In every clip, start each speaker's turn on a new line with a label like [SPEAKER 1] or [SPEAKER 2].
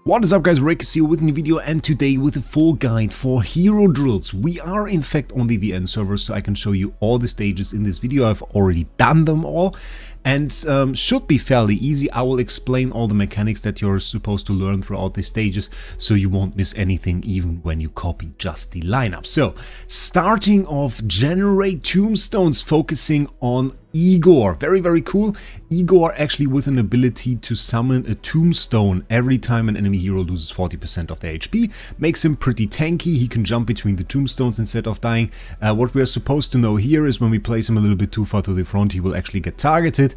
[SPEAKER 1] What is up guys, Wraec is here with a new video and today with a full guide for hero drills. We are in fact on the VN server, so I can show you all the stages in this video. I've already done them all and should be fairly easy. I will explain all the mechanics that you're supposed to learn throughout the stages so you won't miss anything even when you copy just the lineup. So starting off, generate tombstones, focusing on Igor. Very cool. Igor actually with an ability to summon a tombstone every time an enemy hero loses 40% of their HP. Makes him pretty tanky. He can jump between the tombstones instead of dying. What we are supposed to know here is when we place him a little bit too far to the front, he will actually get targeted.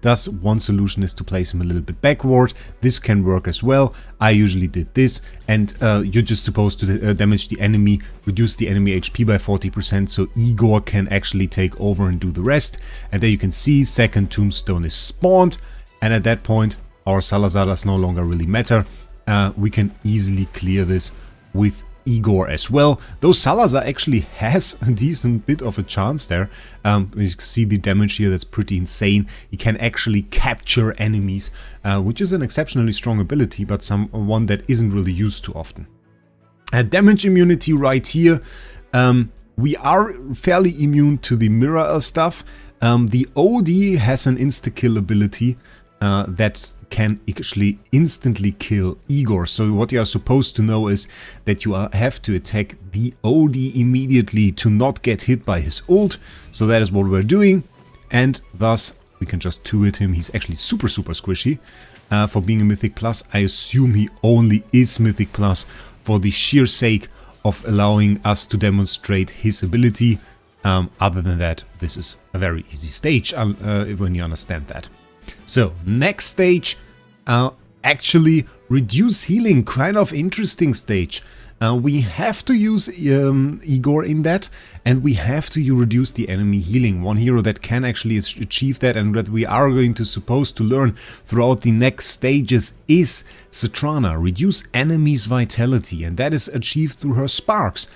[SPEAKER 1] Thus one solution is to place him a little bit backward. This can work as well. I usually did this, and you're just supposed to damage the enemy, reduce the enemy HP by 40%, so Igor can actually take over and do the rest. And there you can see second tombstone is spawned, and at that point our Salazar does no longer really matter. We can easily clear this with Igor as well, though Salazar actually has a decent bit of a chance there. You can see the damage here, that's pretty insane. He can actually capture enemies, which is an exceptionally strong ability, but one that isn't really used too often. Damage immunity right here. We are fairly immune to the mirror stuff. The OD has an insta-kill ability that can actually instantly kill Igor. So what you are supposed to know is that you have to attack the OD immediately to not get hit by his ult. So that is what we're doing, and thus we can just 2-hit him. He's actually super squishy. For being a Mythic Plus, I assume he only is Mythic Plus for the sheer sake of allowing us to demonstrate his ability. Other than that, this is a very easy stage when you understand that. So next stage, actually reduce healing, kind of interesting stage. We have to use Igor in that, and we have to reduce the enemy healing. One hero that can actually achieve that and that we are supposed to learn throughout the next stages is Satrana. Reduce enemies' vitality, and that is achieved through her sparks.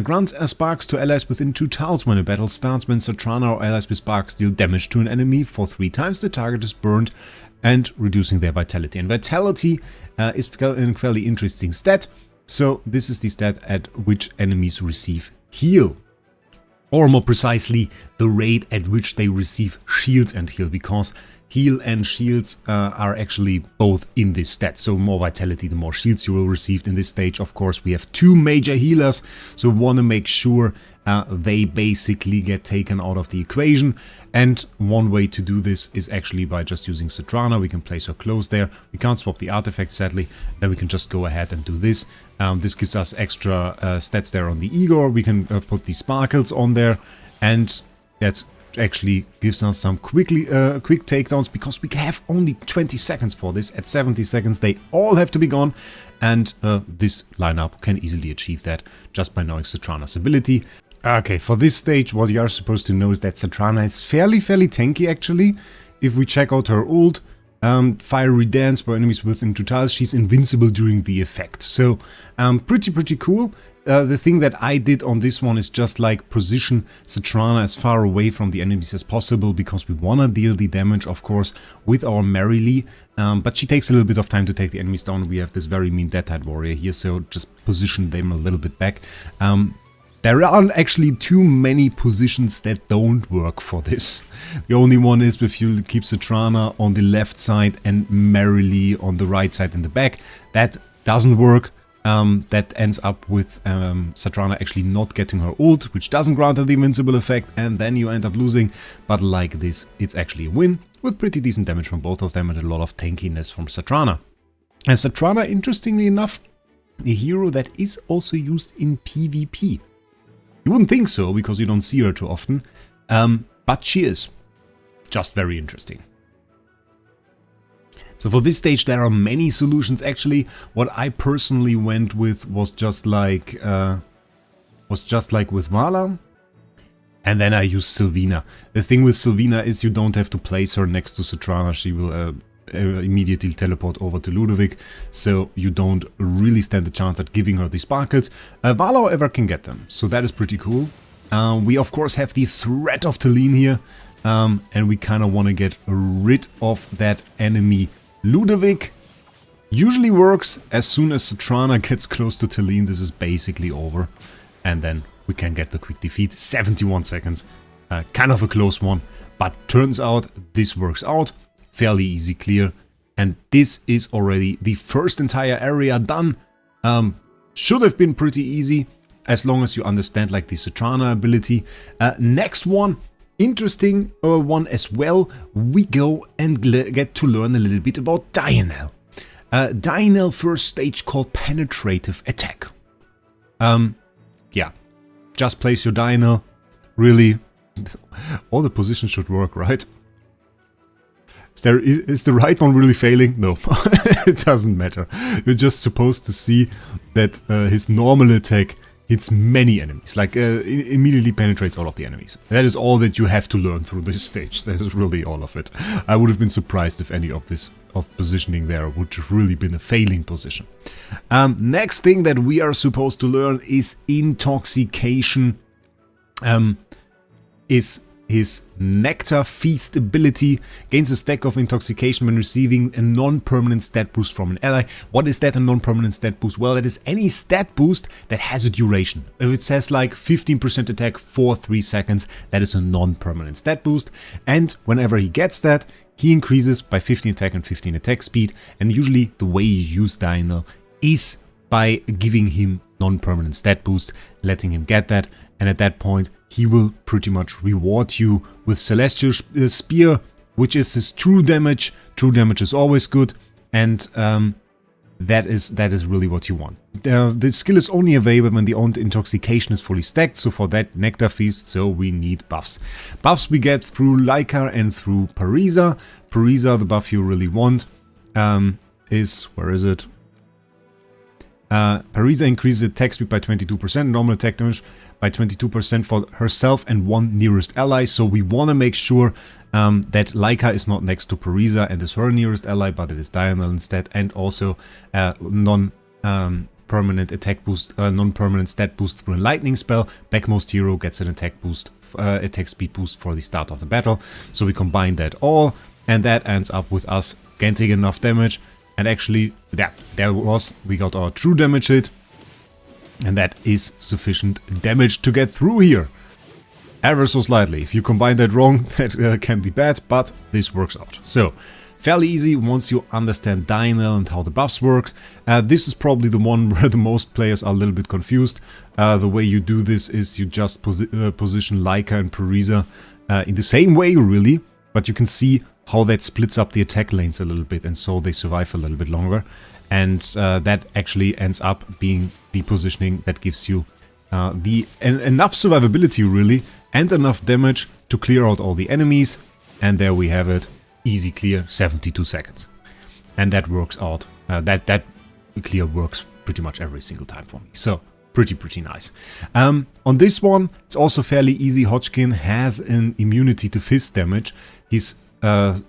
[SPEAKER 1] Grants sparks to allies within 2 tiles when a battle starts. When Satrana or allies with sparks deal damage to an enemy for 3 times, the target is burned, and reducing their vitality. And vitality is a fairly interesting stat. So this is the stat at which enemies receive heal. Or more precisely, the rate at which they receive shields and heal, because heal and shields are actually both in this stat. So more vitality, the more shields you will receive in this stage. Of course, we have 2 major healers, so we want to make sure they basically get taken out of the equation. And one way to do this is actually by just using Satrana. We can place her close there. We can't swap the artifact, sadly. Then we can just go ahead and do this. This gives us extra stats there on the Igor. We can put the sparkles on there, and that's actually gives us some quick takedowns, because we have only 20 seconds for this. At 70 seconds they all have to be gone, and this lineup can easily achieve that just by knowing Satrana's ability. Okay, for this stage what you are supposed to know is that Satrana is fairly tanky actually. If we check out her ult, Fiery Dance for enemies within 2 tiles, she's invincible during the effect. So pretty cool. The thing that I did on this one is just like position Satrana as far away from the enemies as possible, because we want to deal the damage, of course, with our Merrily. But she takes a little bit of time to take the enemies down. We have this very mean Dead Tide Warrior here, so just position them a little bit back. There aren't actually too many positions that don't work for this. The only one is if you keep Satrana on the left side and Merrily on the right side in the back. That doesn't work. That ends up with Satrana actually not getting her ult, which doesn't grant her the invincible effect, and then you end up losing. But like this, it's actually a win, with pretty decent damage from both of them and a lot of tankiness from Satrana. And Satrana, interestingly enough, a hero that is also used in PvP. You wouldn't think so, because you don't see her too often, but she is. Just very interesting. So for this stage there are many solutions actually. What I personally went with was just like with Vala, and then I used Sylvina. The thing with Sylvina is you don't have to place her next to Satrana. She will immediately teleport over to Ludovic, so you don't really stand a chance at giving her the sparkles. Vala, however, can get them, so that is pretty cool. We of course have the threat of Talene here, and we kind of want to get rid of that enemy Ludovic. Usually works as soon as Satrana gets close to Talene. This is basically over. And then we can get the quick defeat. 71 seconds. Kind of a close one. But turns out this works out. Fairly easy clear. And this is already the first entire area done. Should have been pretty easy. As long as you understand like the Satrana ability. Next one. Interesting one as well. We go and get to learn a little bit about Dionel. Dionel first stage called Penetrative Attack. Yeah, just place your Dionel. Really, all the positions should work, right? Is the right one really failing? No, it doesn't matter. You're just supposed to see that his normal attack hits many enemies, like immediately penetrates all of the enemies. That is all that you have to learn through this stage. That is really all of it. I would have been surprised if any of this positioning there would have really been a failing position. Next thing that we are supposed to learn is Intoxication. Is his Nectar Feast ability. Gains a stack of Intoxication when receiving a non-permanent stat boost from an ally. What is that, a non-permanent stat boost? Well, that is any stat boost that has a duration. If it says like 15% attack for 3 seconds, that is a non-permanent stat boost. And whenever he gets that, he increases by 15 attack and 15 attack speed. And usually the way you use Dionel is by giving him non-permanent stat boost, letting him get that. And at that point, he will pretty much reward you with Celestial Spear, which is his true damage. True damage is always good, and that is really what you want. The skill is only available when the owned Intoxication is fully stacked, so for that Nectar Feast, so we need buffs. Buffs we get through Lucca and through Parisa. Parisa, the buff you really want, is, where is it? Parisa increases attack speed by 22%, normal attack damage by 22% for herself and one nearest ally. So we want to make sure that Lucca is not next to Parisa and is her nearest ally, but it is Dionel instead. And also non-permanent attack boost, non-permanent stat boost through a lightning spell. Backmost hero gets an attack boost, attack speed boost for the start of the battle. So we combine that all, and that ends up with us getting enough damage. And actually, yeah, we got our true damage hit. And that is sufficient damage to get through here. Ever so slightly. If you combine that wrong, that can be bad, but this works out. So, fairly easy once you understand Dionel and how the buffs works. This is probably the one where the most players are a little bit confused. The way you do this is you just position Lucca and Parisa in the same way, really. But you can see how that splits up the attack lanes a little bit, and so they survive a little bit longer. And that actually ends up being the positioning that gives you enough survivability, really, and enough damage to clear out all the enemies. And there we have it. Easy clear, 72 seconds. And that works out. That clear works pretty much every single time for me. So, pretty nice. On this one, it's also fairly easy. Hodgkin has an immunity to fist damage. His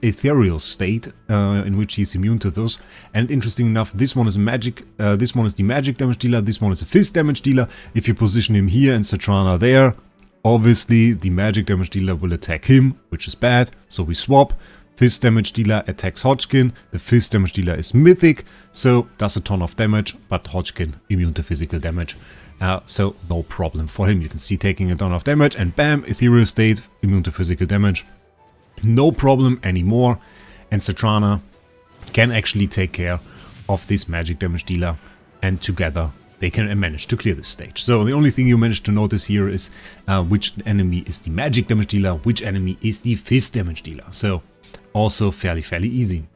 [SPEAKER 1] ethereal state in which he's immune to those. And interesting enough, this one is magic. This one is the magic damage dealer. This one is a fist damage dealer. If you position him here and Satrana there, obviously the magic damage dealer will attack him, which is bad. So we swap. Fist damage dealer attacks Hodgkin. The fist damage dealer is mythic, so does a ton of damage, but Hodgkin immune to physical damage. So no problem for him. You can see taking a ton of damage, and bam, ethereal state, immune to physical damage. No problem anymore, and Satrana can actually take care of this magic damage dealer, and together they can manage to clear this stage. So the only thing you manage to notice here is which enemy is the magic damage dealer, which enemy is the fist damage dealer. So also fairly easy.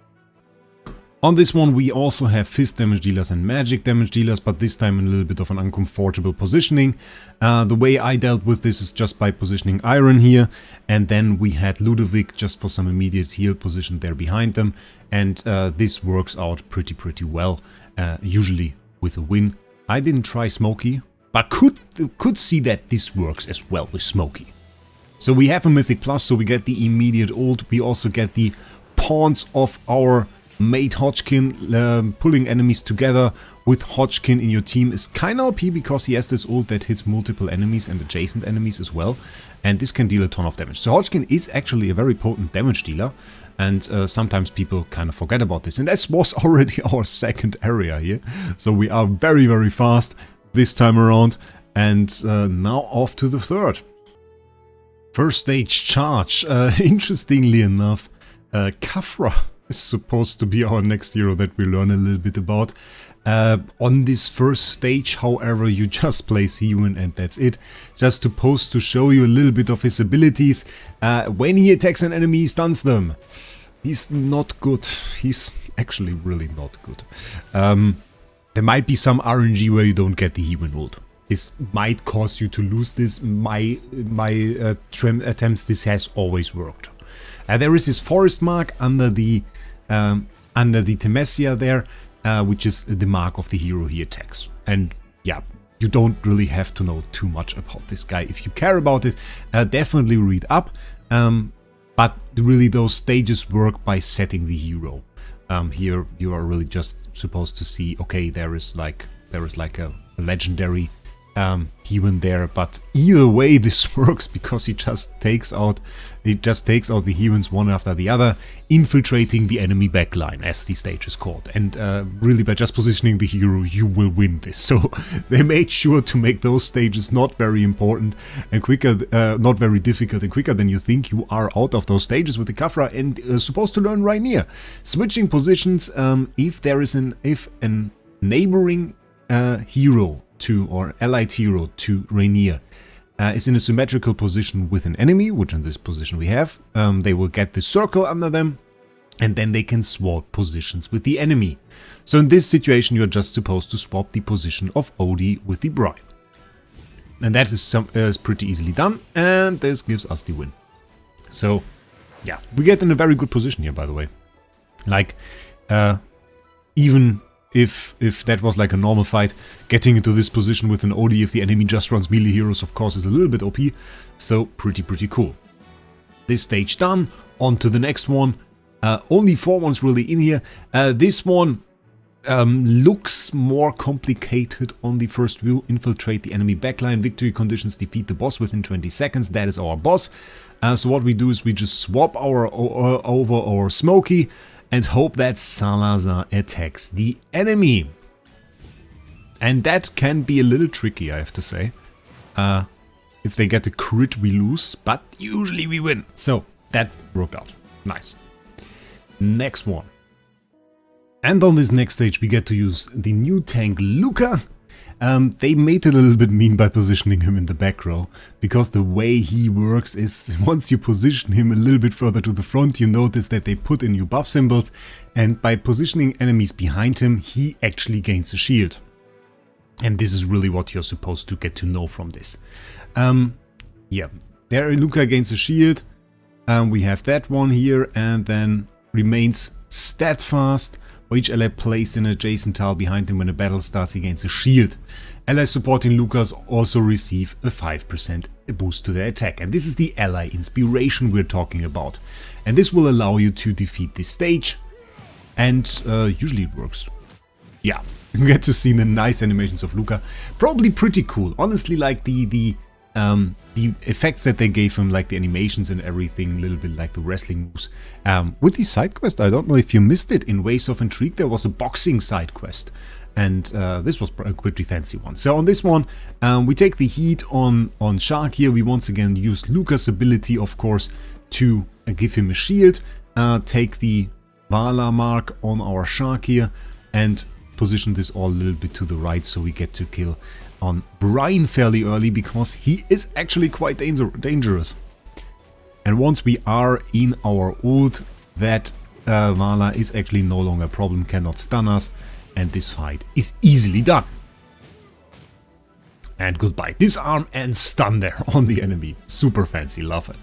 [SPEAKER 1] On this one we also have fist damage dealers and magic damage dealers, but this time in a little bit of an uncomfortable positioning. The way I dealt with this is just by positioning Iron here, and then we had Ludovic just for some immediate heal position there behind them, and this works out pretty well, usually with a win. I didn't try Smokey, but could see that this works as well with Smokey. So we have a Mythic Plus, so we get the immediate ult. We also get the pawns of our mate Hodgkin. Pulling enemies together with Hodgkin in your team is kinda OP because he has this ult that hits multiple enemies and adjacent enemies as well. And this can deal a ton of damage. So Hodgkin is actually a very potent damage dealer. And sometimes people kind of forget about this. And this was already our second area here. So we are very, very fast this time around. And now off to the third. First stage charge. Interestingly enough, Kafra is supposed to be our next hero that we learn a little bit about. On this first stage, however, you just play Siwin and that's it. Just supposed to show you a little bit of his abilities. When he attacks an enemy, he stuns them. He's not good. He's actually really not good. There might be some RNG where you don't get the Hewen ult. This might cause you to lose this. My attempts, this has always worked. There is his forest mark under the Temesia there, which is the mark of the hero he attacks. And yeah, you don't really have to know too much about this guy. If you care about it, definitely read up. But really those stages work by setting the hero. Here you are really just supposed to see, okay, there is like a legendary Hewen there, but either way this works because he just takes out the Hewens one after the other, infiltrating the enemy backline, as the stage is called. And really by just positioning the hero you will win this. So they made sure to make those stages not very important and quicker, not very difficult and quicker than you think. You are out of those stages with the Kafra and supposed to learn Reinier. Switching positions, if a neighboring hero to, or allied hero to Reinier is in a symmetrical position with an enemy, which in this position we have, they will get the circle under them and then they can swap positions with the enemy. So in this situation you're just supposed to swap the position of Odie with the Bride. And that is pretty easily done, and this gives us the win. So yeah, we get in a very good position here, by the way. Like even if that was like a normal fight, getting into this position with an OD if the enemy just runs melee heroes, of course, is a little bit OP. So pretty cool. This stage done, on to the next one. Only 4 ones really in here. This one looks more complicated on the first view. Infiltrate the enemy backline. Victory conditions: defeat the boss within 20 seconds. That is our boss. So what we do is we just swap over our Smokey and hope that Salazar attacks the enemy. And that can be a little tricky, I have to say. If they get a crit, we lose, but usually we win. So that worked out. Nice. Next one. And on this next stage we get to use the new tank Lucca. They made it a little bit mean by positioning him in the back row, because the way he works is once you position him a little bit further to the front, you notice that they put in new buff symbols, and by positioning enemies behind him, he actually gains a shield. And this is really what you're supposed to get to know from this. Yeah, there Lucca gains a shield. We have that one here, and then remains steadfast. Each ally placed in an adjacent tile behind him when a battle starts, he gains a shield. Allies supporting Lucas also receive a 5% boost to their attack. And this is the ally inspiration we're talking about. And this will allow you to defeat this stage. And usually it works. Yeah, you get to see the nice animations of Lucca. Probably pretty cool. Honestly, like the effects that they gave him, like the animations and everything, a little bit like the wrestling moves. With the side quest, I don't know if you missed it, in Ways of Intrigue there was a boxing side quest, and this was a pretty fancy one. So on this one, we take the heat on Shark here. We once again use Lucca's ability, of course, to give him a shield, take the Vala mark on our Shark here, and position this all a little bit to the right, so we get to kill on Brian fairly early, because he is actually quite dangerous. And once we are in our ult, that Vala is actually no longer a problem, cannot stun us, and this fight is easily done. And goodbye. Disarm and stun there on the enemy. Super fancy, love it.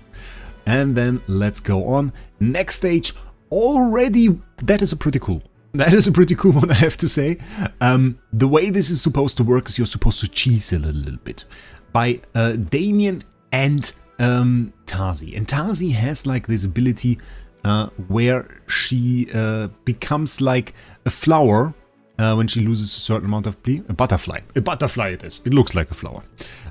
[SPEAKER 1] And then let's go on. Next stage, already, that is a pretty cool. That is a pretty cool one, I have to say. The way this is supposed to work is you're supposed to cheese it a little bit by Damien and Tasi. And Tasi has like this ability where she becomes like a flower when she loses a certain amount of pli. A butterfly it is. It looks like a flower.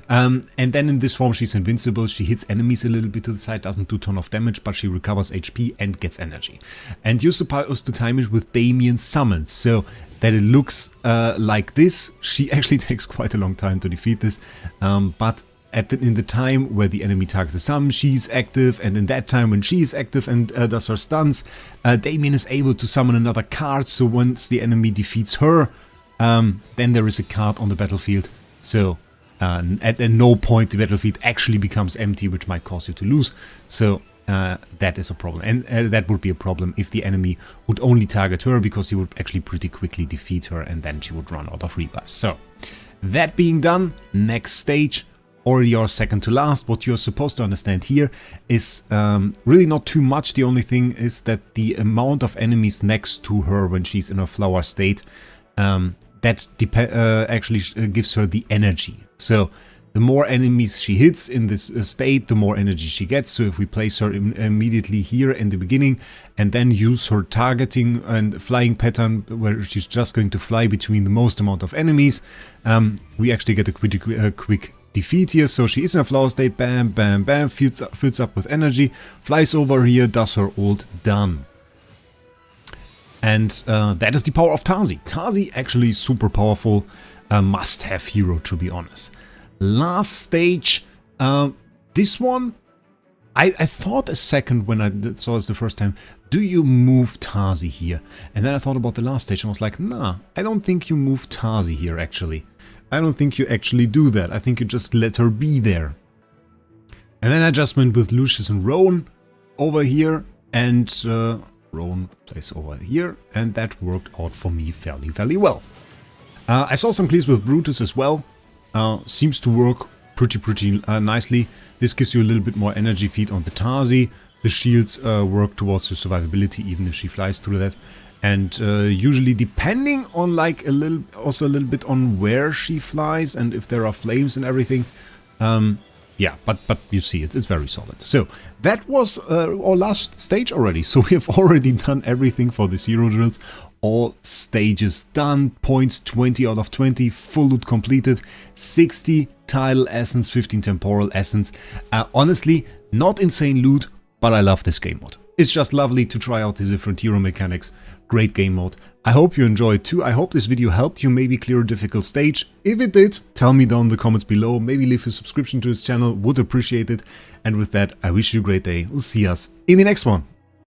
[SPEAKER 1] And then in this form she's invincible, she hits enemies a little bit to the side, doesn't do a ton of damage, but she recovers HP and gets energy. And you're supposed to time it with Damien's summons, so that it looks like this. She actually takes quite a long time to defeat this, but in the time where the enemy targets a summon, she's active, and in that time when she is active and does her stuns, Damien is able to summon another card, so once the enemy defeats her, then there is a card on the battlefield, so at no point the battlefield actually becomes empty, which might cause you to lose, so that is a problem, and that would be a problem if the enemy would only target her, because he would actually pretty quickly defeat her, and then she would run out of rebuffs. So, that being done, next stage, already our second to last. What you're supposed to understand here is really not too much. The only thing is that the amount of enemies next to her when she's in her flower state, that actually gives her the energy. So the more enemies she hits in this state, the more energy she gets. So if we place her immediately here in the beginning and then use her targeting and flying pattern where she's just going to fly between the most amount of enemies, we actually get a quick defeat here. So she is in a flower state, bam, bam, bam, fills up with energy, flies over here, does her ult, done. And that is the power of Tasi. Tasi actually super powerful, must-have hero, to be honest. Last stage, this one, I thought a second when I saw this the first time, do you move Tasi here? And then I thought about the last stage and I was like, nah, I don't think you move Tasi here actually. I don't think you actually do that. I think you just let her be there. And then I just went with Lucius and Rowan over here, and Rowan plays over here, and that worked out for me fairly well. I saw some clears with Brutus as well. Seems to work pretty nicely. This gives you a little bit more energy feed on the Tasi. The shields work towards the survivability even if she flies through that. And usually depending on like also a little bit on where she flies and if there are flames and everything. Yeah, but you see it's very solid. So that was our last stage already. So we have already done everything for the hero drills. All stages done, points 20 out of 20, full loot completed, 60 title essence, 15 temporal essence. Honestly, not insane loot, but I love this game mode. It's just lovely to try out these different hero mechanics. Great game mode. I hope you enjoyed too. I hope this video helped you maybe clear a difficult stage. If it did, tell me down in the comments below. Maybe leave a subscription to this channel, would appreciate it. And with that, I wish you a great day. We'll see us in the next one.